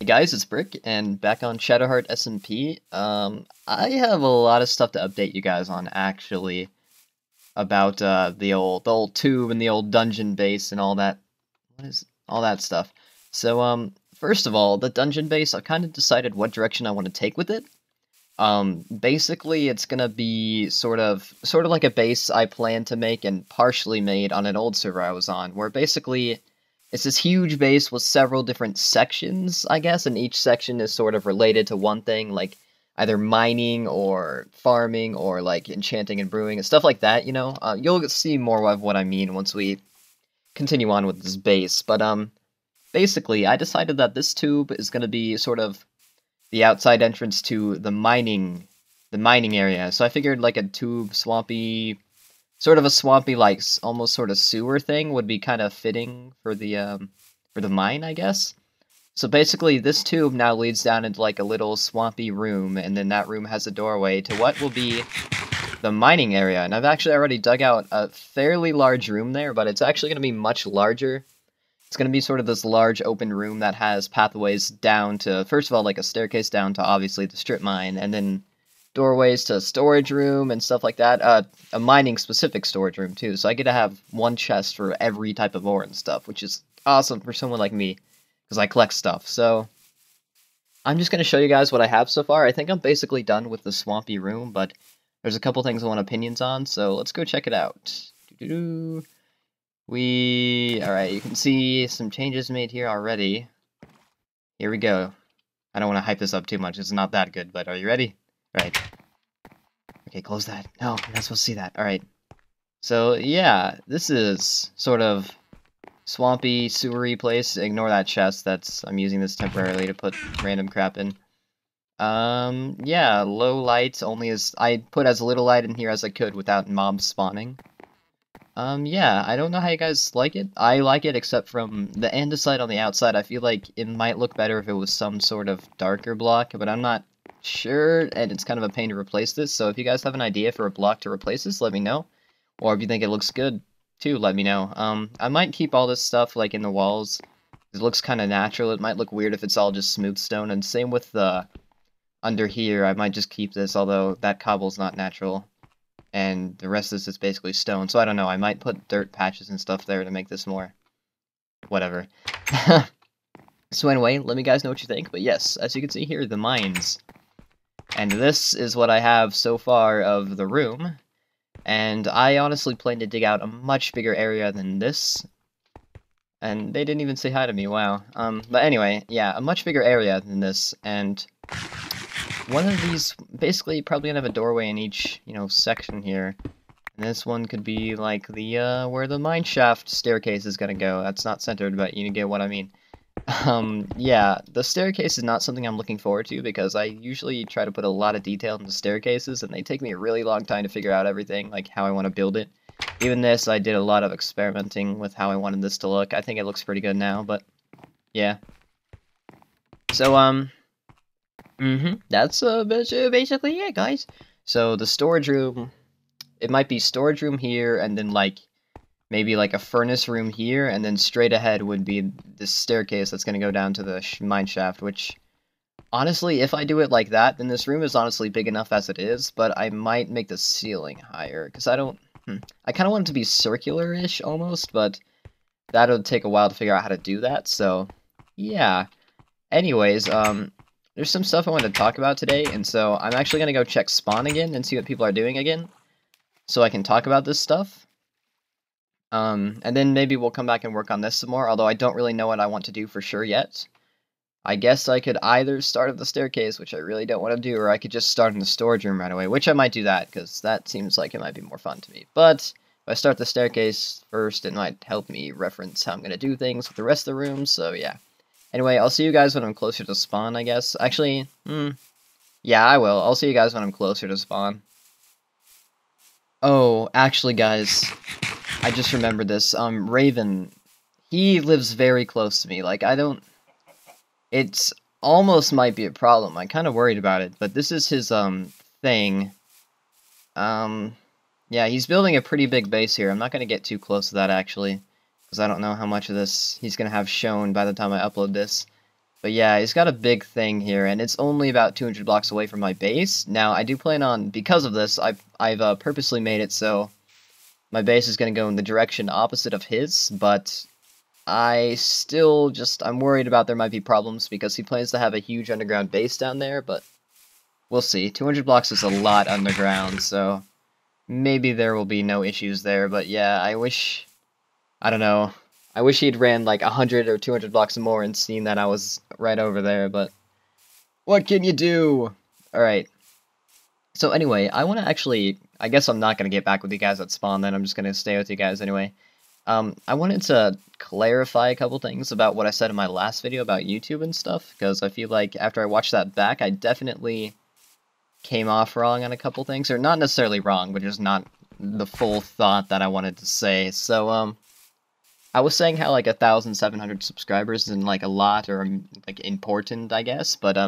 Hey guys, it's Brick, and back on Shatterheart SMP. I have a lot of stuff to update you guys on, actually, about the old tube and the old dungeon base and all that. What is all that stuff? So, first of all, the dungeon base, I've kind of decided what direction I want to take with it. Basically, it's gonna be sort of like a base I plan to make and partially made on an old server I was on, where basically it's this huge base with several different sections, I guess, and each section is sort of related to one thing, like either mining or farming or like enchanting and brewing and stuff like that, you know? You'll see more of what I mean once we continue on with this base, but basically, I decided that this tube is gonna be sort of the outside entrance to the mining area. So I figured like a tube swampy, sort of a swampy like almost sort of sewer thing would be kind of fitting for the mine, I guess. So basically, this tube now leads down into like a little swampy room, and then that room has a doorway to what will be the mining area. And I've actually already dug out a fairly large room there, but it's actually going to be much larger. It's going to be sort of this large open room that has pathways down to, first of all, like a staircase down to obviously the strip mine, and then doorways to storage room and stuff like that. A mining specific storage room too, so I get to have one chest for every type of ore and stuff, which is awesome for someone like me, because I collect stuff. So I'm just going to show you guys what I have so far. I think I'm basically done with the swampy room, but there's a couple things I want opinions on, so let's go check it out. Alright, you can see some changes made here already. Here we go. I don't want to hype this up too much, it's not that good, but are you ready? Right. Okay, close that. No, you're not supposed to see that. Alright. So, yeah, this is sort of swampy, sewery place. Ignore that chest, I'm using this temporarily to put random crap in. Yeah, low light, I put as little light in here as I could without mobs spawning. Yeah, I don't know how you guys like it. I like it, except from the andesite on the outside. I feel like it might look better if it was some sort of darker block, but I'm not sure, and it's kind of a pain to replace this, so if you guys have an idea for a block to replace this, let me know. Or if you think it looks good, too, let me know. I might keep all this stuff, like, in the walls. It looks kind of natural. It might look weird if it's all just smooth stone, and same with the under here. I might just keep this, although that cobble's not natural. And the rest of this is basically stone, so I don't know, I might put dirt patches and stuff there to make this more whatever. So anyway, let me guys know what you think, but yes, as you can see here, the mines. And this is what I have so far of the room, and I honestly plan to dig out a much bigger area than this. And they didn't even say hi to me, wow. But anyway, yeah, a much bigger area than this, and one of these, basically, probably gonna have a doorway in each, section here. And this one could be, like, the, where the mine shaft staircase is gonna go. That's not centered, but you get what I mean. Yeah, the staircase is not something I'm looking forward to, because I usually try to put a lot of detail into staircases, and they take me a really long time to figure out everything, like, how I want to build it. Even this, I did a lot of experimenting with how I wanted this to look. I think it looks pretty good now, but, yeah. So, that's basically it, guys. So the storage room, it might be storage room here, and then like maybe like a furnace room here, and then straight ahead would be this staircase that's gonna go down to the mine shaft. Which honestly, if I do it like that, then this room is honestly big enough as it is. But I might make the ceiling higher because I don't. I kind of want it to be circular-ish almost, but that'll take a while to figure out how to do that. So yeah. Anyways, there's some stuff I wanted to talk about today, and so I'm actually going to go check spawn again and see what people are doing again, so I can talk about this stuff. And then maybe we'll come back and work on this some more, although I don't really know what I want to do for sure yet. I guess I could either start at the staircase, which I really don't want to do, or I could just start in the storage room right away, which I might do that, because that seems like it might be more fun to me. But if I start the staircase first, it might help me reference how I'm going to do things with the rest of the rooms, so yeah. Anyway, I'll see you guys when I'm closer to spawn, I guess. Actually, yeah, I will. I'll see you guys when I'm closer to spawn. Oh, actually, guys, I just remembered this. Raven, he lives very close to me. Like, it's almost might be a problem. I'm kind of worried about it, but this is his, thing. Yeah, he's building a pretty big base here. I'm not going to get too close to that, actually, because I don't know how much of this he's going to have shown by the time I upload this. But yeah, he's got a big thing here, and it's only about 200 blocks away from my base. Now, I do plan on, because of this, I've purposely made it so my base is going to go in the direction opposite of his, but I'm worried about there might be problems because he plans to have a huge underground base down there, but we'll see. 200 blocks is a lot underground, so maybe there will be no issues there, but yeah, I don't know. I wish he'd ran like 100 or 200 blocks more and seen that I was right over there, but what can you do? Alright. So anyway, I want to actually, I guess I'm not going to get back with you guys at spawn then, I'm just going to stay with you guys anyway. I wanted to clarify a couple things about what I said in my last video about YouTube and stuff, because I feel like after I watched that back, I definitely came off wrong on a couple things, or not necessarily wrong, but just not the full thought that I wanted to say. So, I was saying how like 1,700 subscribers isn't like a lot or like important, I guess, but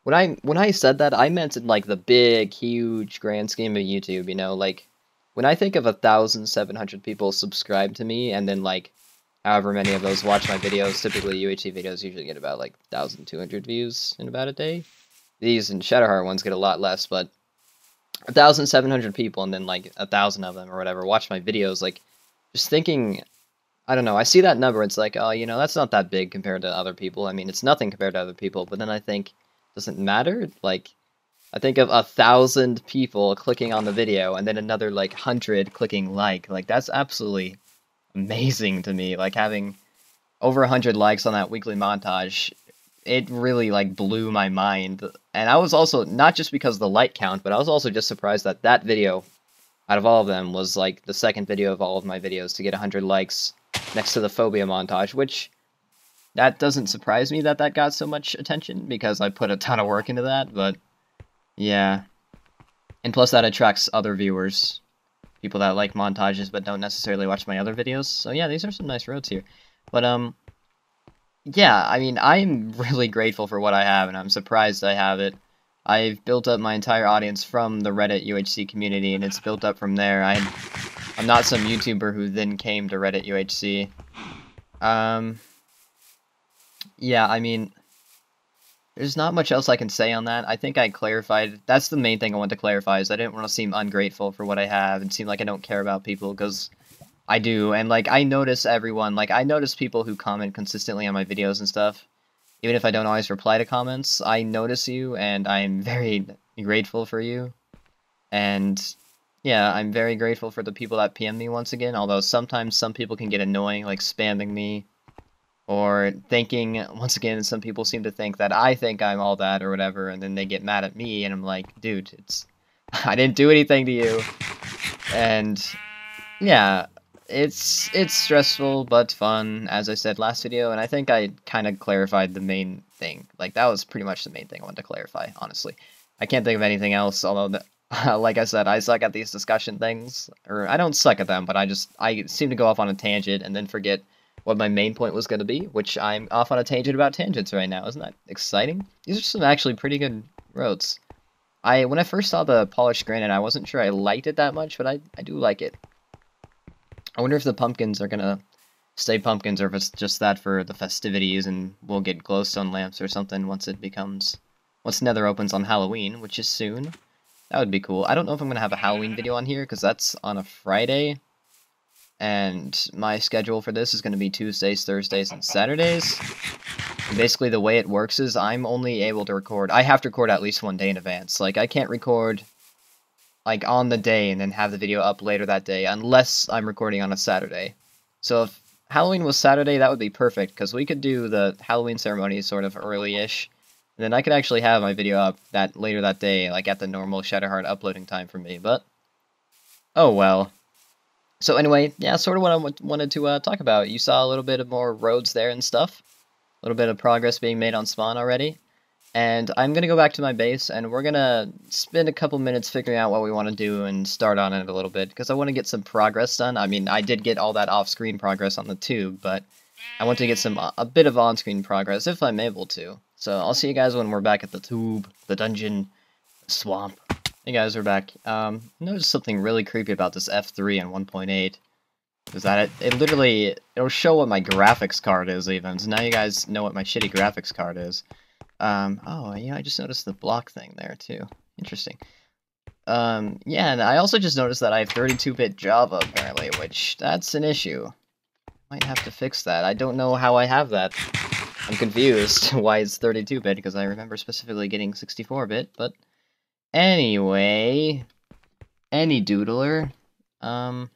when I said that, I meant in like the big, huge, grand scheme of YouTube, you know, like when I think of 1,700 people subscribe to me, and then like however many of those watch my videos, typically UHC videos usually get about like 1,200 views in about a day. These and Shatterheart ones get a lot less, but 1,700 people and then like 1,000 of them or whatever watch my videos, like just thinking, I don't know, I see that number, it's like, oh, you know, that's not that big compared to other people. I mean, it's nothing compared to other people, but then I think, does it matter? Like, I think of 1,000 people clicking on the video, and then another, like, 100 clicking like. Like, that's absolutely amazing to me. Like, having over 100 likes on that weekly montage, it really, like, blew my mind. And I was also, not just because of the like count, but I was also just surprised that that video, out of all of them, was, like, the second video of all of my videos to get 100 likes next to the phobia montage, which that doesn't surprise me that that got so much attention because I put a ton of work into that, but yeah. And plus that attracts other viewers, people that like montages but don't necessarily watch my other videos. So yeah, these are some nice roads here. But yeah, I mean, I'm really grateful for what I have, and I'm surprised I have it. I've built up my entire audience from the Reddit UHC community, and it's built up from there. I'm not some YouTuber who then came to Reddit UHC. Yeah, I mean, there's not much else I can say on that. I think I clarified, that's the main thing I want to clarify, is I didn't want to seem ungrateful for what I have and seem like I don't care about people, because I do, and like, I notice everyone, like, I notice people who comment consistently on my videos and stuff. Even if I don't always reply to comments, I notice you, and I'm very grateful for you. And yeah, I'm very grateful for the people that PM me once again, although sometimes some people can get annoying, like spamming me, or thinking, once again, some people seem to think that I think I'm all that or whatever, and then they get mad at me, and I'm like, dude, I didn't do anything to you. And yeah, it's stressful but fun, as I said last video, and I think I kind of clarified the main thing. Like, that was pretty much the main thing I wanted to clarify, honestly. I can't think of anything else, although, like I said, I suck at these discussion things. Or, I don't suck at them, but I seem to go off on a tangent and then forget what my main point was going to be, which I'm off on a tangent about tangents right now. Isn't that exciting? These are some actually pretty good roads. When I first saw the polished granite, I wasn't sure I liked it that much, but I do like it. I wonder if the pumpkins are gonna stay pumpkins, or if it's just that for the festivities, and we'll get glowstone lamps or something once Nether opens on Halloween, which is soon. That would be cool. I don't know if I'm gonna have a Halloween video on here, because that's on a Friday, and my schedule for this is gonna be Tuesdays, Thursdays, and Saturdays. And basically, the way it works is I'm only able to record, I have to record at least one day in advance. Like, I can't record like on the day and then have the video up later that day, unless I'm recording on a Saturday. So if Halloween was Saturday, that would be perfect, because we could do the Halloween ceremony sort of early-ish, and then I could actually have my video up later that day, like at the normal Shatterheart uploading time for me, but oh well. So anyway, yeah, sort of what I wanted to talk about. You saw a little bit of more roads there and stuff, a little bit of progress being made on spawn already. And I'm going to go back to my base, and we're going to spend a couple minutes figuring out what we want to do and start on it a little bit, because I want to get some progress done. I mean, I did get all that off-screen progress on the tube, but I want to get a bit of on-screen progress, if I'm able to. So I'll see you guys when we're back at the tube, the dungeon, the swamp. Hey guys, we're back. Noticed something really creepy about this F3 and 1.8. Is that it? It literally, it'll show what my graphics card is even, so now you guys know what my shitty graphics card is. Oh, yeah, I just noticed the block thing there, too. Interesting. Yeah, and I also just noticed that I have 32-bit Java, apparently, which, that's an issue. Might have to fix that. I don't know how I have that. I'm confused why it's 32-bit, because I remember specifically getting 64-bit, but anyway, any doodler, I'm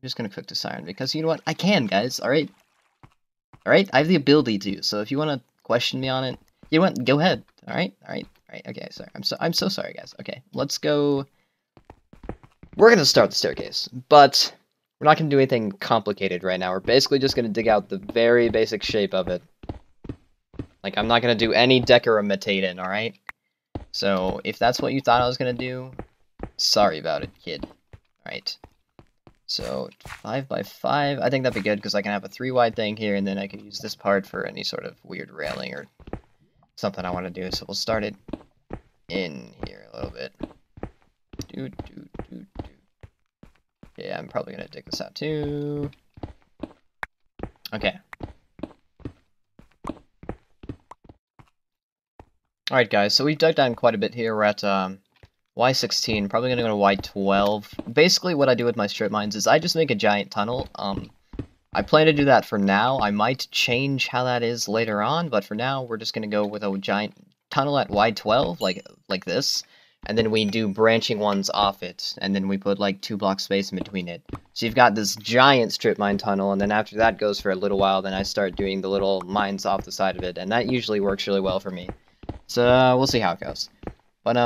just gonna click to siren, because you know what? I can, guys, alright? Alright? I have the ability to, so if you want to question me on it, you know what? Go ahead, alright? Alright, okay, sorry. I'm so sorry, guys. Okay, let's go. We're gonna start the staircase, but we're not gonna do anything complicated right now. We're basically just gonna dig out the very basic shape of it. Like, I'm not gonna do any decoromating, alright? So, if that's what you thought I was gonna do, sorry about it, kid. Alright. So, 5 by 5, I think that'd be good, because I can have a 3-wide thing here, and then I can use this part for any sort of weird railing or something I want to do. So we'll start it in here a little bit. Yeah, I'm probably gonna dig this out too. Okay. Alright guys, so we've dug down quite a bit here. We're at Y16, probably gonna go to Y12. Basically what I do with my strip mines is I just make a giant tunnel. I plan to do that for now. I might change how that is later on, but for now we're just gonna go with a giant tunnel at Y12, like this. And then we do branching ones off it, and then we put like 2 block space in between it. So you've got this giant strip mine tunnel, and then after that goes for a little while, then I start doing the little mines off the side of it, and that usually works really well for me. So we'll see how it goes. But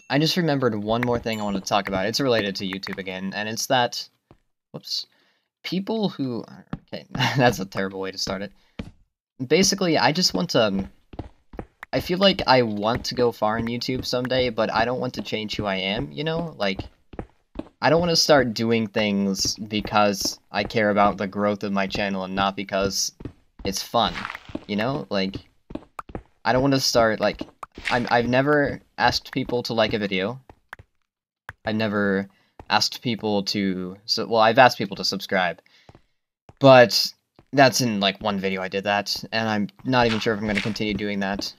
I just remembered one more thing I want to talk about. It's related to YouTube again, and it's that, whoops, people who, okay, that's a terrible way to start it. Basically, I just want to, I feel like I want to go far in YouTube someday, but I don't want to change who I am, you know? Like, I don't want to start doing things because I care about the growth of my channel and not because it's fun, you know? Like, I don't want to start, like, I've never asked people to like a video. I've never asked people to, well, I've asked people to subscribe, but that's in, like, one video I did that, and I'm not even sure if I'm going to continue doing that.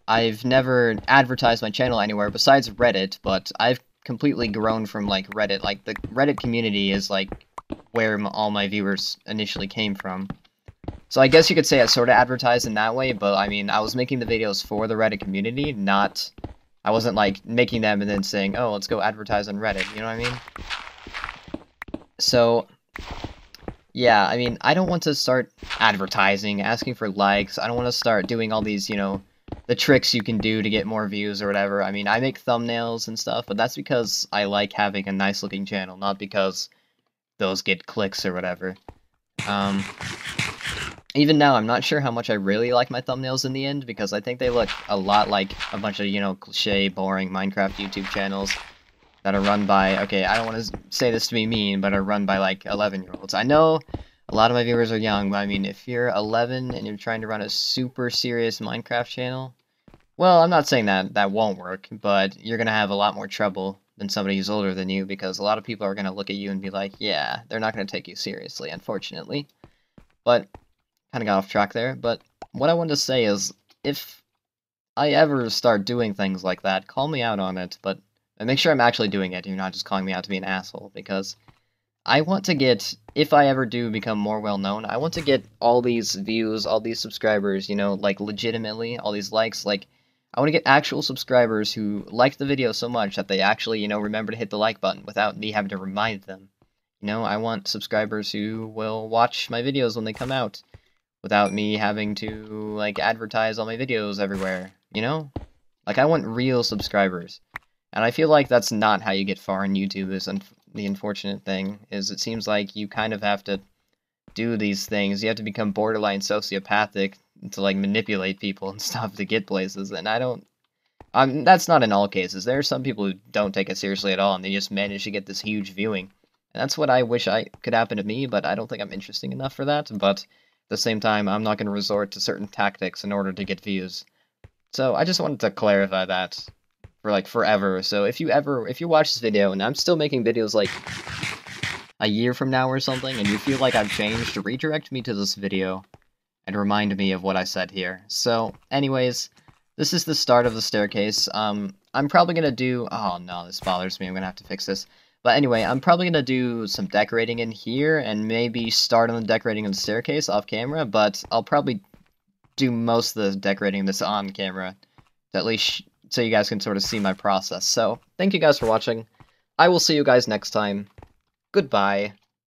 I've never advertised my channel anywhere besides Reddit, but I've completely grown from, like, Reddit. Like, the Reddit community is, like, where all my viewers initially came from. So I guess you could say I sort of advertised in that way, but, I mean, I was making the videos for the Reddit community, not... I wasn't, like, making them and then saying, oh, let's go advertise on Reddit, you know what I mean? So... yeah, I mean, I don't want to start advertising, asking for likes. I don't want to start doing all these, you know, the tricks you can do to get more views or whatever. I mean, I make thumbnails and stuff, but that's because I like having a nice-looking channel, not because those get clicks or whatever. Even now, I'm not sure how much I really like my thumbnails in the end, because I think they look a lot like a bunch of, you know, cliché, boring Minecraft YouTube channels that are run by, okay, I don't want to say this to be mean, but are run by, like, 11-year-olds. I know a lot of my viewers are young, but I mean, if you're 11 and you're trying to run a super serious Minecraft channel, well, I'm not saying that that won't work, but you're going to have a lot more trouble than somebody who's older than you, because a lot of people are going to look at you and be like, yeah, they're not going to take you seriously, unfortunately. But, kind of got off track there, but what I wanted to say is, if I ever start doing things like that, call me out on it, but make sure I'm actually doing it, you're not just calling me out to be an asshole, because I want to get, if I ever do become more well-known, I want to get all these views, all these subscribers, you know, like, legitimately, all these likes, like, I want to get actual subscribers who like the video so much that they actually, you know, remember to hit the like button without me having to remind them. You know, I want subscribers who will watch my videos when they come out without me having to, like, advertise all my videos everywhere, you know? Like, I want real subscribers. And I feel like that's not how you get far in YouTube, is the unfortunate thing, is it seems like you kind of have to do these things. You have to become borderline sociopathic to, like, manipulate people and stuff to get places, and I don't... that's not in all cases. There are some people who don't take it seriously at all, and they just manage to get this huge viewing. And that's what I wish could happen to me, but I don't think I'm interesting enough for that, but at the same time, I'm not going to resort to certain tactics in order to get views. So I just wanted to clarify that for, like, forever. So if you watch this video, and I'm still making videos, like, a year from now or something, and you feel like I've changed, redirect me to this video and remind me of what I said here. So, anyways, this is the start of the staircase. I'm probably gonna do... Oh no, this bothers me. I'm gonna have to fix this. But anyway, I'm probably gonna do some decorating in here and maybe start on the decorating of the staircase off camera, but I'll probably do most of the decorating of this on camera, to at least so you guys can sort of see my process. So, thank you guys for watching. I will see you guys next time. Goodbye.